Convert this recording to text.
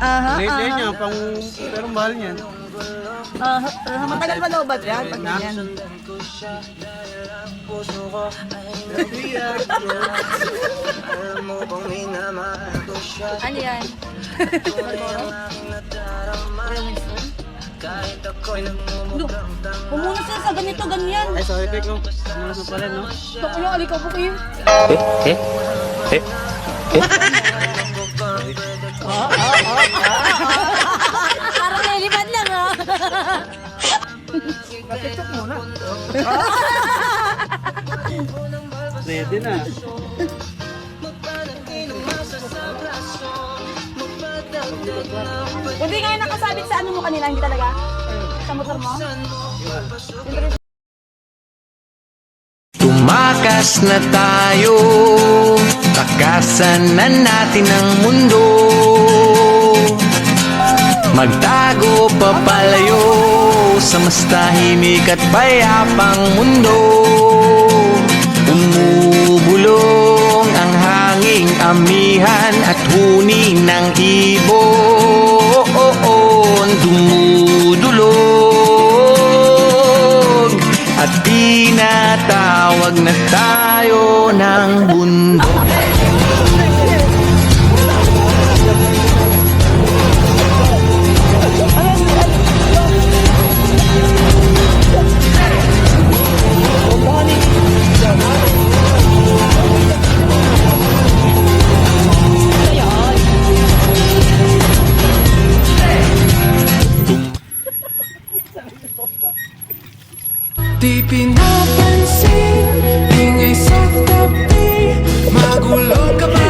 Late niya, pero mahal niyan. Matagal pa daw ba yan? Pag ganyan. Ano yan? Pumunas na sa ganito, ganyan. Ay, sorry, Pek, no? Pumunod na pala, no? Ito ko alikaw po kayo. Parang nilipad lang, ha? TikTok muna. Ready na. Hindi nga yung nakasabit sa ano mo kanila, hindi talaga? Sa motor mo? Tumakas na tayo, takasan na natin ang mundo. Magtago papalayo sa mas tahimik at payapang mundo. Umubulong ang hanging amihan at huni ng ibon. Dumudulog at tinatawag na tayo ng bundok. Di pinapansin, ingay sa tabi, magulo ka pa.